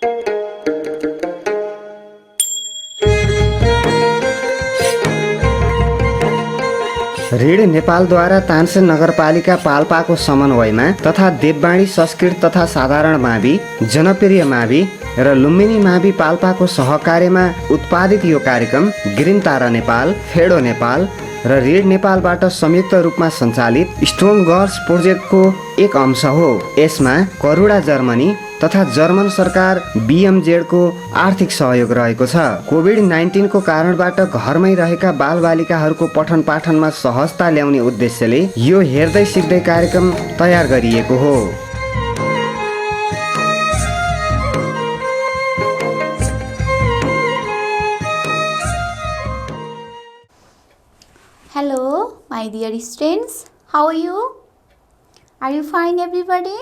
Read नेपालद्वारा Tansen नगरपालिका पाल्पाको समन्वयमा तथा देववाणी संस्कृत तथा साधारण मावि, जनप्रिय मावि र लुम्बिनी मावि पाल्पाको सहकार्यमा उत्पादित यो कार्यक्रम ग्रिन तारा नेपाल, फेडो नेपाल र रीड नेपालबाट संयुक्त रूपमा सञ्चालित स्ट्रङ गर्ल्स प्रोजेक्टको एक अंश हो। यसमा करुणा जर्मनी तथा जर्मन सरकार बीएमजेडको आर्थिक सहयोग रहेको छ। कोभिड-19 को कारणबाट घरमै रहेका बालबालिकाहरूको पठन पाठनमा सहजता ल्याउने उद्देश्यले यो हेर्दै सिक्दै कार्यक्रम तयार गरिएको हो। Hello, my dear students. How are you? Are you fine, everybody?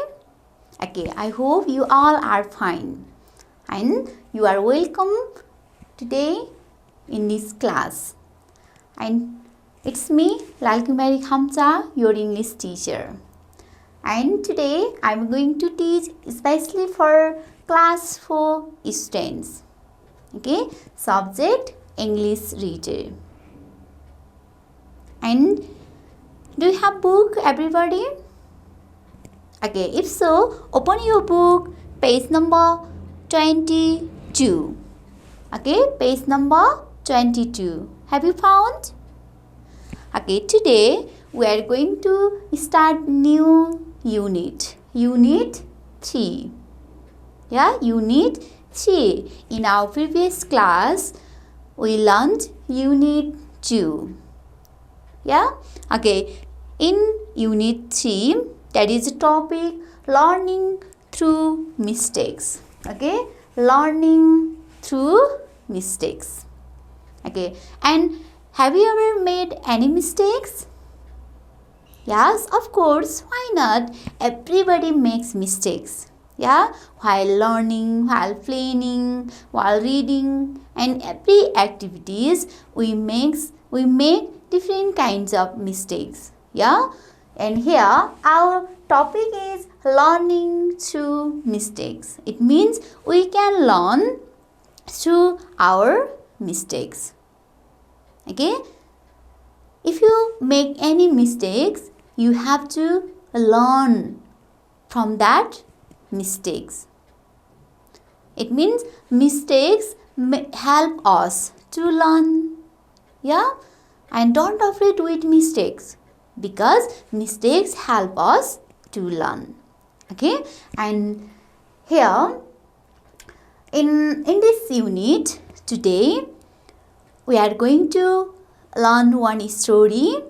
Okay, I hope you all are fine and you are welcome today in this class. And it's me, Lalkumari Khamcha, your English teacher. And today I'm going to teach especially for class 4 students. Okay, subject English reader. And do you have book, everybody? Okay, if so, open your book, page number 22. Okay, page number 22. Have you found? Okay, today we are going to start new unit. Unit 3. Yeah, Unit 3. In our previous class, we learned Unit 2. Yeah, okay. In Unit 3, that is the topic learning through mistakes. Okay, learning through mistakes. Okay, and have you ever made any mistakes? Yes, of course. Why not? Everybody makes mistakes. Yeah, while learning, while planning, while reading, and every activities we make different kinds of mistakes. Yeah, and here our topic is learning through mistakes. It means we can learn through our mistakes. Okay, if you make any mistakes, you have to learn from that mistakes. It means mistakes help us to learn. Yeah, and don't afraid with mistakes, because mistakes help us to learn. Okay, and here in this unit today we are going to learn one story,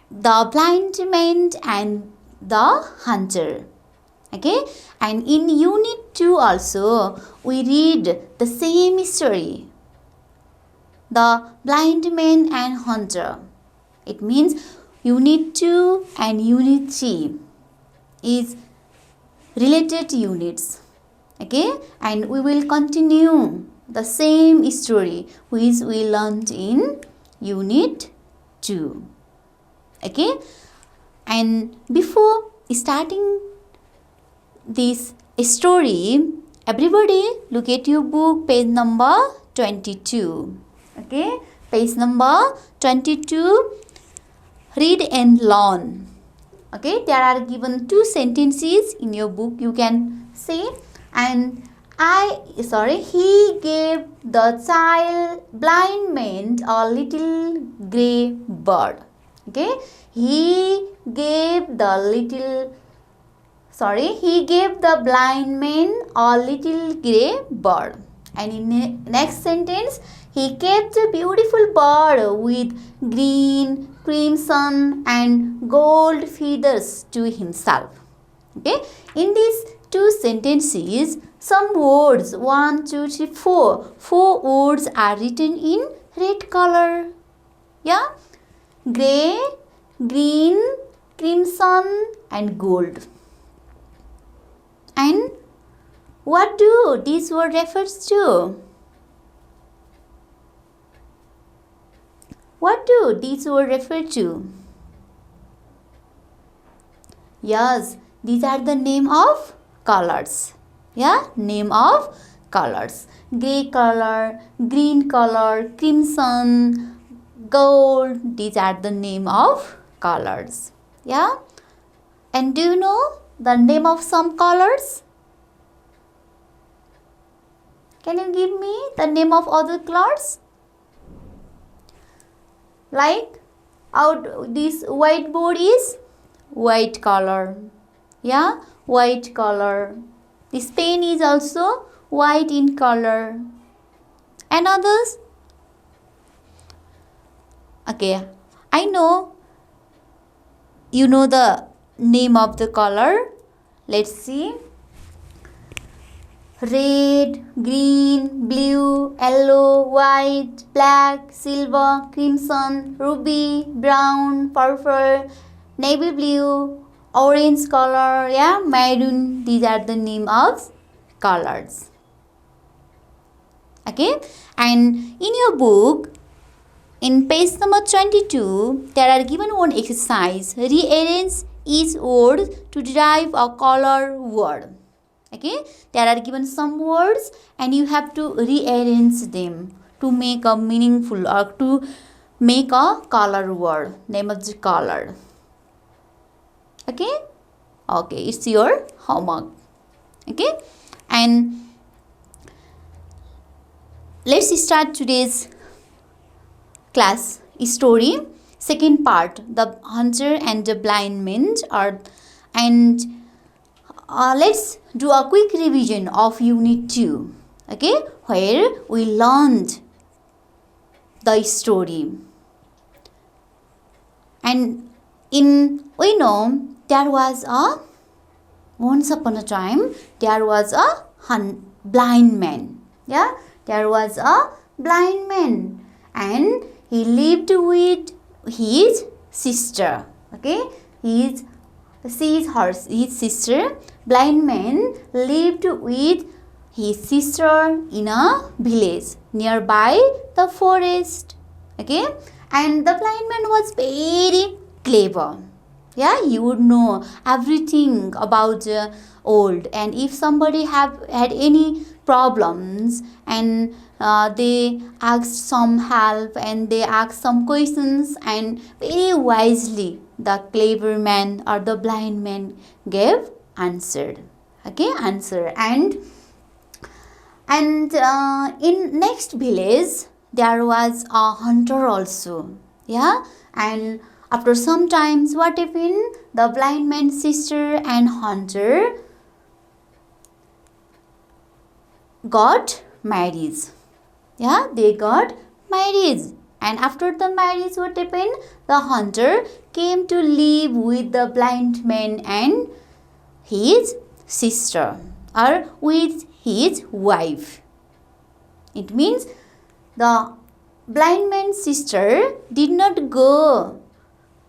The Blind Man and the Hunter. Okay, and in Unit 2 also we read the same story, The Blind Man and Hunter. It means Unit 2 and Unit 3 is related units. Okay, and we will continue the same story which we learned in Unit 2. Okay, and before starting this story, everybody look at your book, page number 22. Okay, page number 22, read and learn. Okay, there are given 2 sentences in your book, you can say. And he gave the blind man a little grey bird. Okay, he gave the blind man a little grey bird. And in the next sentence, he kept a beautiful bird with green, crimson and gold feathers to himself. Okay, in these 2 sentences, some words, 1, 2, 3, 4 words are written in red color. Yeah, grey, green, crimson and gold. And what do these words refers to? What do these words refer to? Yes, these are the name of colors. Yeah, name of colors. Grey color, green color, crimson, gold. These are the name of colors. Yeah. And do you know the name of some colors? Can you give me the name of other colors? Like out this whiteboard is white color. Yeah, white color. This pen is also white in color. And others? Okay, I know you know the name of the color. Let's see. Red, green, blue, yellow, white, black, silver, crimson, ruby, brown, purple, navy blue, orange color, yeah, maroon. These are the name of colors. Okay, and in your book, in page number 22, there are given one exercise. Rearrange each word to derive a color word. Okay, there are given some words and you have to rearrange them to make a meaningful or to make a color word, name of the color. Okay, okay, it's your homework. Okay, and let's start today's class story. Second part, the hunter and the blind man. Let's do a quick revision of unit 2, okay, where we learned the story. And we know there was once upon a time there was a blind man. Yeah, there was a blind man and he lived with his sister. Okay, his sister. Blind man lived with his sister in a village nearby the forest. Okay, and the blind man was very clever. Yeah, he would know everything about old, and if somebody had any problems and they asked some help and they asked some questions, and very wisely the clever man or the blind man gave answered. Okay, answer. And in next village there was a hunter also. Yeah, and after some times what happened, the blind man's sister and hunter got married. Yeah, they got married. And after the marriage, what happened? The hunter came to live with the blind man and his sister, or with his wife. It means the blind man's sister did not go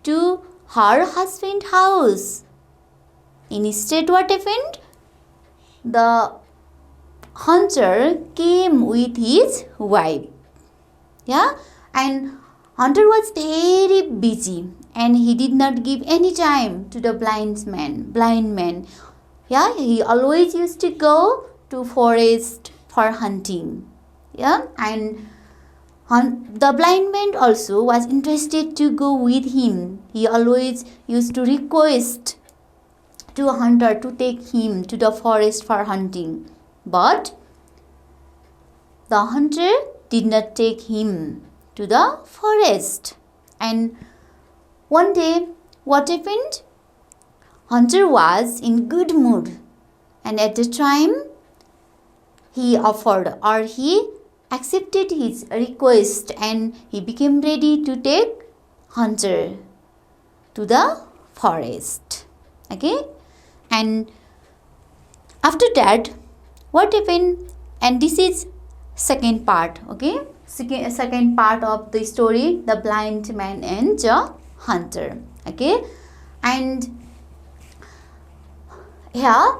to her husband's house. Instead, what happened? The hunter came with his wife. Yeah, and hunter was very busy and he did not give any time to the blind man. Yeah, he always used to go to forest for hunting. Yeah, and the blind man also was interested to go with him. He always used to request to a hunter to take him to the forest for hunting. But the hunter did not take him to the forest. And one day, what happened? Hunter was in good mood, and at the time he offered, or he accepted his request, and he became ready to take hunter to the forest. Okay, and after that, what happened? And this is second part. Okay, second part of the story, the blind man and the hunter. Okay, and here,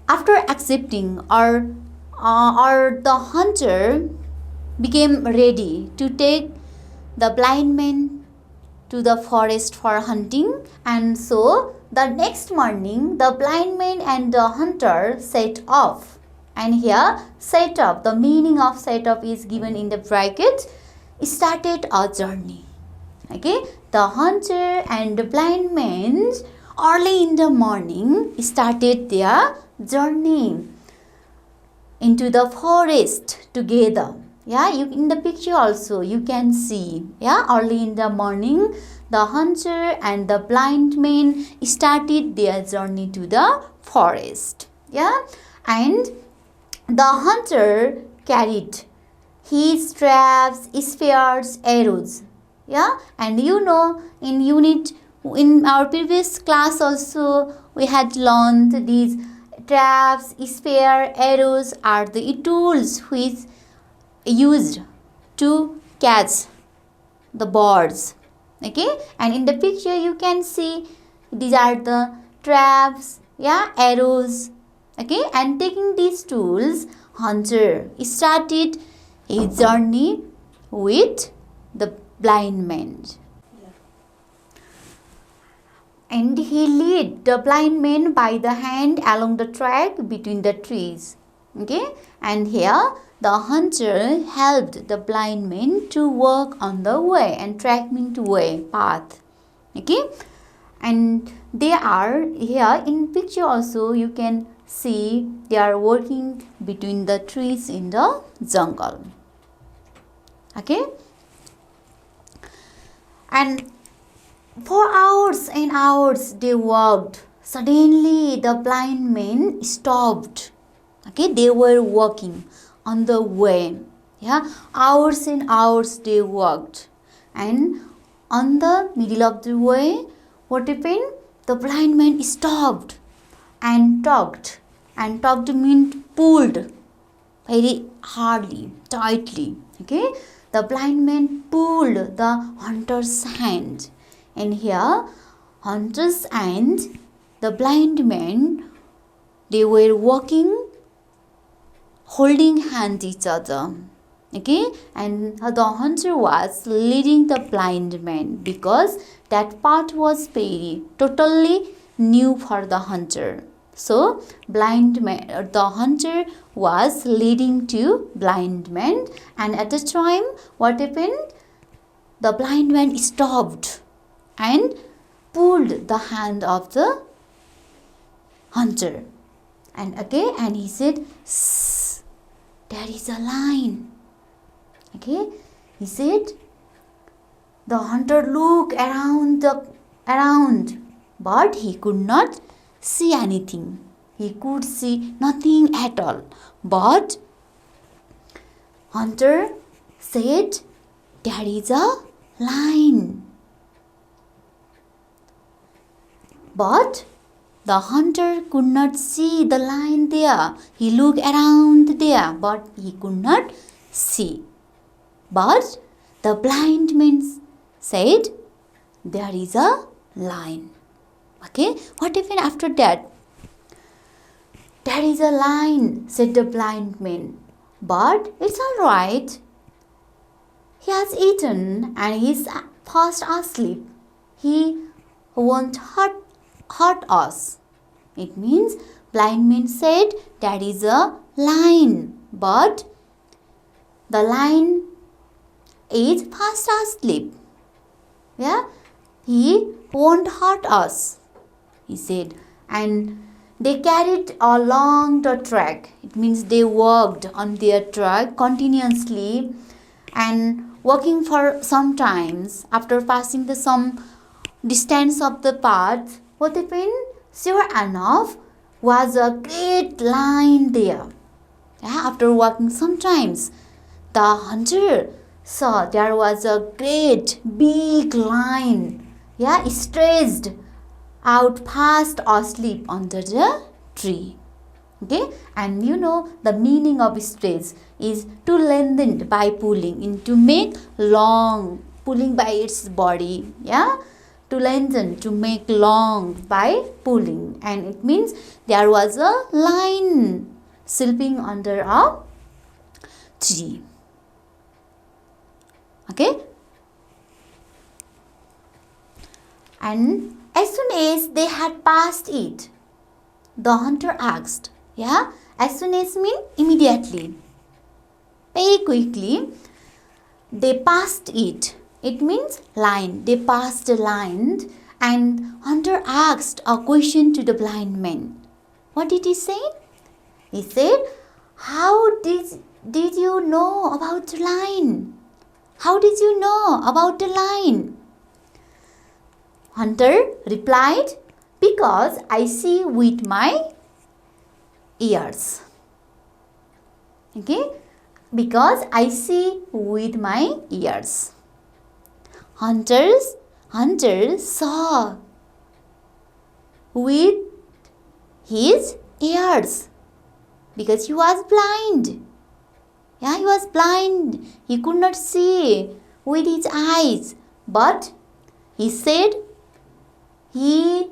after accepting, or the hunter became ready to take the blind man to the forest for hunting. And so the next morning, the blind man and the hunter set off And here set up, the meaning of set up is given in the bracket, started a journey. Okay, the hunter and the blind man early in the morning started their journey into the forest together. Yeah, you in the picture also you can see. Yeah, early in the morning the hunter and the blind man started their journey to the forest. Yeah, and the hunter carried his traps, spears, arrows. Yeah, and you know in our previous class also we had learned these traps, spear, arrows are the tools which used to catch the birds. Okay, and in the picture you can see these are the traps, yeah, arrows. Okay, and taking these tools, hunter started his journey with the blind man. And he led the blind man by the hand along the track between the trees. Okay, and here the hunter helped the blind man to walk on the way and tracking to way path. Okay, and they are here in picture also you can see they are working between the trees in the jungle. Okay, and for hours and hours they walked. Suddenly the blind man stopped. Okay, they were walking on the way. Yeah, hours and hours they walked, and on the middle of the way, what happened? The blind man stopped and talked. And talked means pulled very hardly, tightly. Okay, the blind man pulled the hunter's hand. And here, hunters and the blind man, they were walking, holding hand each other. Okay, and the hunter was leading the blind man because that path was very totally new for the hunter. So blind man, the hunter was leading to blind man, and at the time, what happened? The blind man stopped and pulled the hand of the hunter. And again, and he said, "Sss, there is a line." Okay, he said. The hunter looked around, but he could not see anything. He could see nothing at all. But hunter said, "There is a line." But the hunter could not see the line there. He looked around there, but he could not see. But the blind man said, "There is a line." Okay, what happened after that? "There is a line," said the blind man. "But it's all right. He has eaten and he is fast asleep. He won't hurt us." It means blind man said there is a line, but the line is fast asleep. Yeah, he won't hurt us, he said. And they carried along the track. It means they walked on their track continuously and walking for some times. After passing the some distance of the path, what happened? Sure enough, was a great line there. Yeah, after walking sometimes, the hunter saw there was a great big line, yeah, stretched out fast asleep under the tree. Okay, and you know the meaning of stretch is to lengthen by pulling, and to make long, pulling by its body. Yeah, to lengthen, to make long by pulling, and it means there was a line sleeping under a tree. Okay, and as soon as they had passed it, the hunter asked, yeah, As soon as mean immediately. Very quickly, they passed it. It means line. They passed a line, and hunter asked a question to the blind man. What did he say? He said, "How did you know about the line? How did you know about the line?" Hunter replied, "Because I see with my ears." Okay? Because I see with my ears. Hunter saw with his ears because he was blind. Yeah, he was blind. He could not see with his eyes. But he said he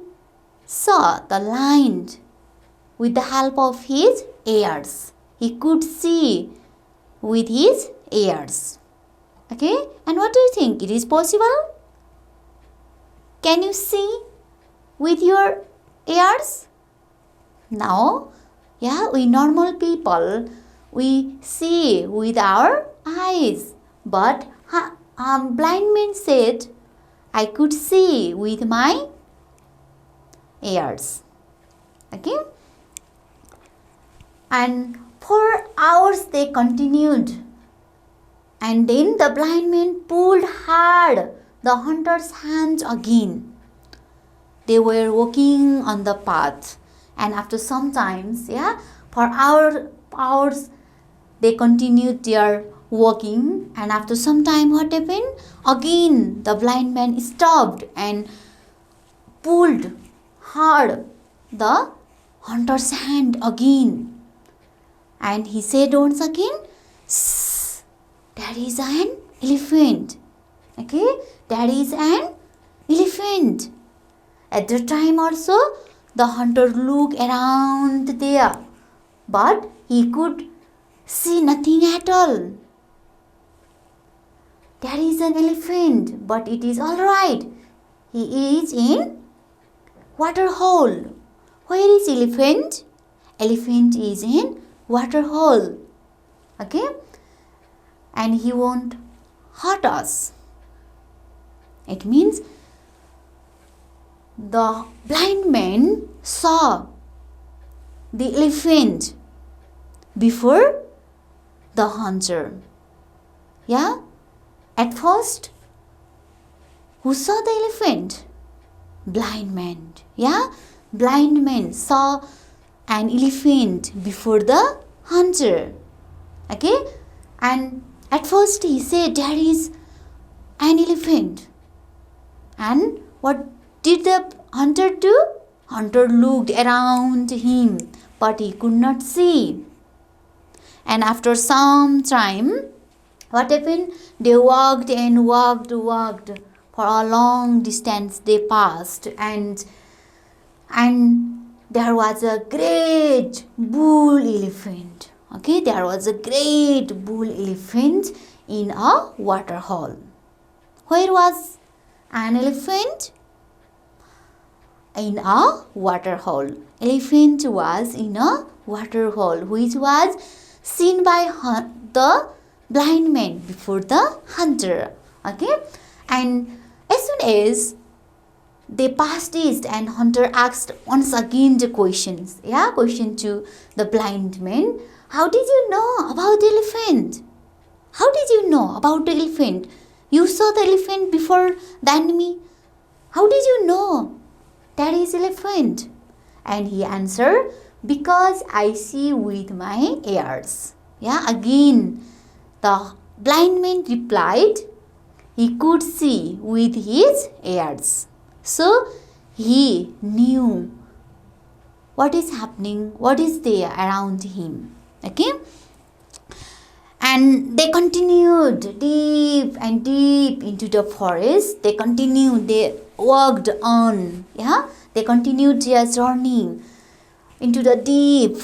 saw the line with the help of his ears. He could see with his ears. Okay? And what do you think? It is possible? Can you see with your ears? Now, yeah, we normal people, we see with our eyes. But blind man said, I could see with my ears. Okay? And for hours they continued. And then the blind man pulled hard the hunter's hands again. They were walking on the path. And after some times, for hours they continued their walking. And after some time, what happened? Again, the blind man stopped and pulled hard the hunter's hand again. And he said once again, "There is an elephant." Okay, there is an elephant. At the time also, the hunter looked around there, but he could see nothing at all. There is an elephant, but it is all right. He is in water hole. Where is elephant? Elephant is in water hole. Okay? And he won't hurt us. It means the blind man saw the elephant before the hunter. Yeah? At first, who saw the elephant? Blind man. Yeah? Blind man saw an elephant before the hunter. Okay? And at first he said, there is an elephant. And what did the hunter do? Hunter looked around him, but he could not see. And after some time, what happened? They walked and walked for a long distance. They passed, and there was a great bull elephant. Okay, there was a great bull elephant in a water hole. Where was an elephant? In a water hole. Elephant was in a water hole, which was seen by the blind man before the hunter. Okay, and as soon as they passed it, and hunter asked once again the questions. Question to the blind man. How did you know about the elephant? How did you know about the elephant? You saw the elephant before than me. How did you know there is elephant? And he answered, because I see with my ears. Again, the blind man replied, he could see with his ears. So, he knew what is happening, what is there around him. Okay? And they continued deep and deep into the forest. They walked on. They continued their journey into the deep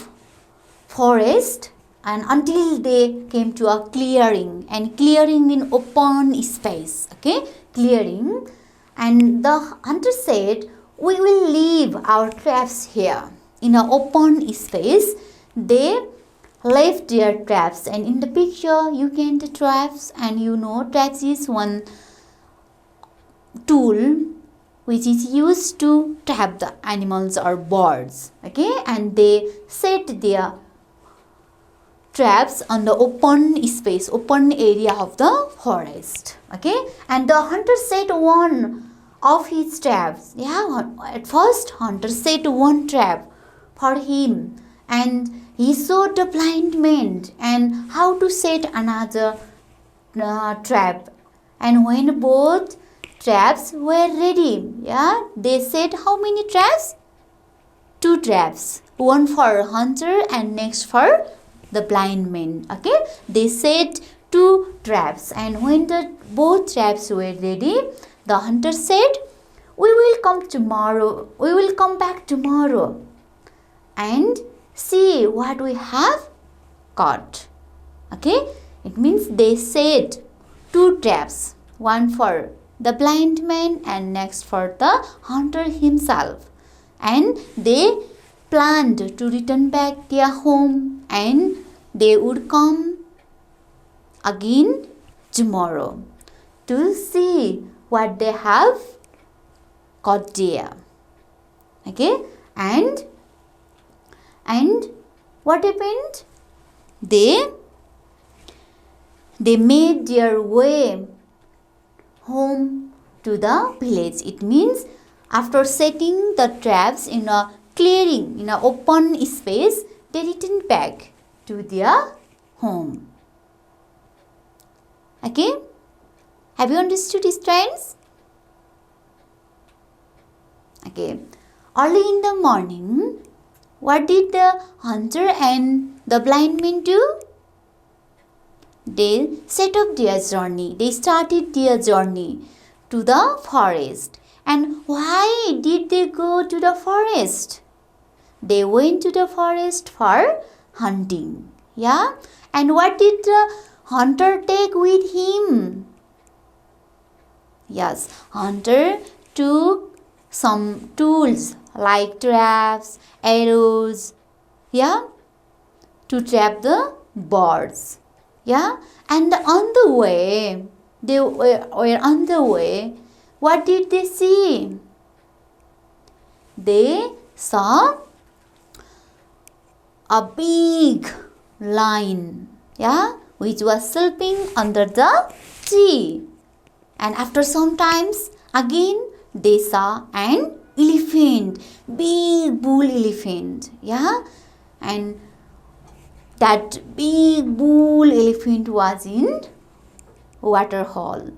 forest, and until they came to a clearing, and clearing in open space. Okay? Clearing. And the hunter said, we will leave our traps here in an open space. they left their traps, and in the picture you can the traps, and you know traps is one tool which is used to trap the animals or birds. Okay, and they set their traps on the open space, open area of the forest. Okay, and the hunter set one of his traps. Yeah, at first hunter set one trap for him, and he showed the blind man and how to set another trap. And when both traps were ready, yeah, they set how many traps? 2 traps, one for hunter and next for the blind man. Okay, they set 2 traps, and when the both traps were ready, the hunter said, we will come back tomorrow and see what we have caught. Okay, it means they set 2 traps, one for the blind man and next for the hunter himself, and they planned to return back their home, and they would come again tomorrow to see what they have caught there. Okay, and what happened? They made their way home to the village. It means after setting the traps in a clearing, in an open space, they returned back to their home. Okay, have you understood, friends? Okay, early in the morning, what did the hunter and the blind man do? They set up their journey. They started their journey to the forest. And why did they go to the forest? They went to the forest for hunting. Yeah? And what did the hunter take with him? Yes, hunter took some tools like traps, arrows, yeah, to trap the birds. Yeah, and on the way, they were on the way. What did they see? They saw a big lion, yeah, which was sleeping under the tree. And after some times, again they saw an elephant, big bull elephant, yeah, and that big bull elephant was in water hole.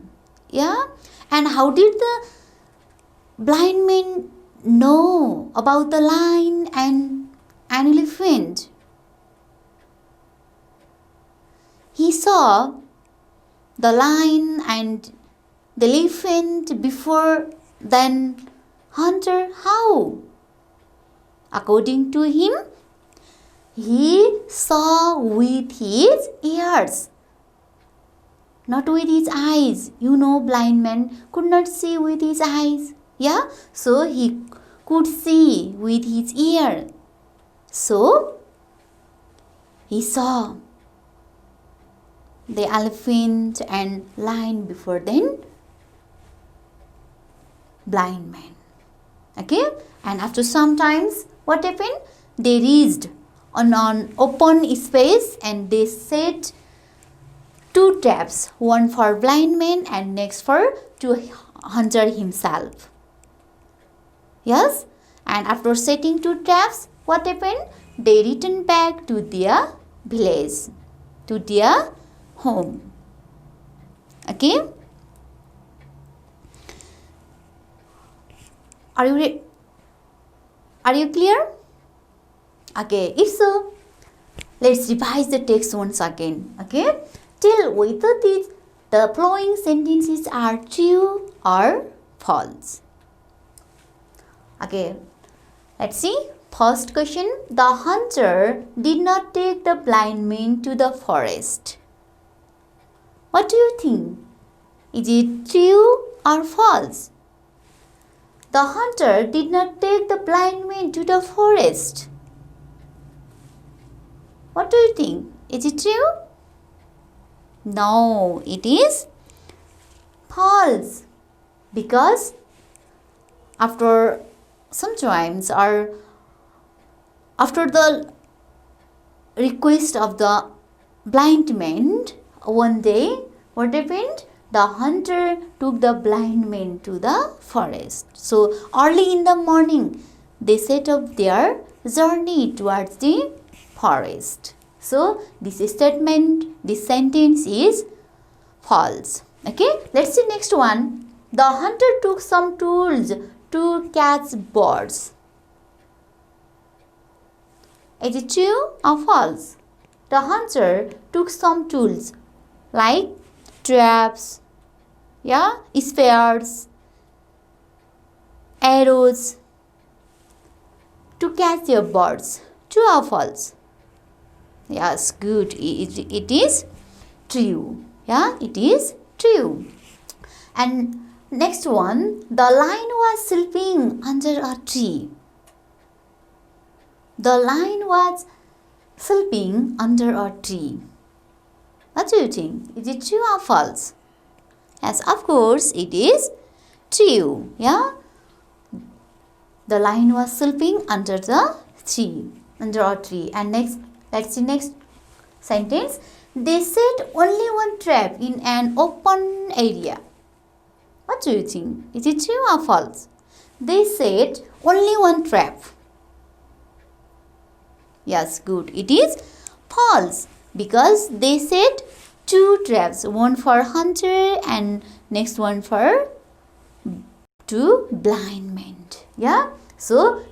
Yeah, and how did the blind man know about the lion and an elephant? He saw the lion and the elephant before then hunter. How? According to him, he saw with his ears, not with his eyes. You know, blind man could not see with his eyes. Yeah, so he could see with his ear. So he saw the elephant and lion before then blind man. Okay, and after some times, what happened? They reached on an open space and they set 2 traps, one for blind man and next for to hunter himself. Yes, and after setting 2 traps, what happened? They returned back to their village, to their home. Okay, are you clear? Okay, if so, let's revise the text once again. Okay, tell whether the following sentences are true or false. Okay, let's see. First question, the hunter did not take the blind man to the forest. What do you think? Is it true or false? The hunter did not take the blind man to the forest. What do you think? Is it true? No, it is false. Because after sometimes or after the request of the blind man, one day what happened? The hunter took the blind man to the forest. So early in the morning they set up their journey towards the forest. So this statement, this sentence is false. Okay, let's see next one. The hunter took some tools to catch birds. Is it true or false? The hunter took some tools like traps, spears, arrows to catch the birds. True or false? Yes, good. It is true. Yeah, it is true. And next one, the lion was sleeping under a tree. The lion was sleeping under a tree. What do you think? Is it true or false? Yes, of course, it is true. Yeah, the lion was sleeping under the tree, under a tree. And next, let's see next sentence. They set only one trap in an open area. What do you think? Is it true or false? They set only one trap. Yes, good. It is false because they set two traps, one for hunter and next one for two blind men. Yeah, so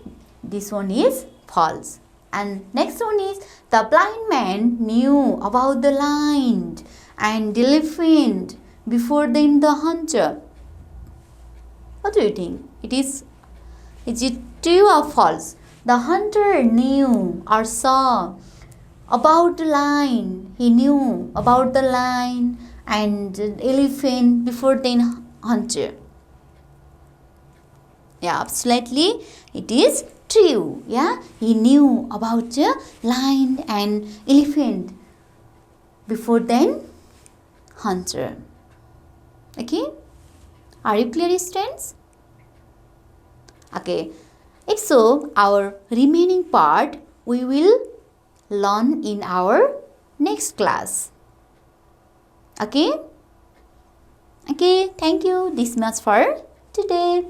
this one is false. And next one is the blind man knew about the lion and the elephant before then the hunter. What do you think? Is it true or false? The hunter knew or saw about the lion. He knew about the lion and the elephant before then hunter. Yeah, absolutely. It is true. Yeah, he knew about the lion and elephant before then hunter. Okay, are you clear, students? Okay, if so, our remaining part we will learn in our next class. Okay, thank you. This much for today.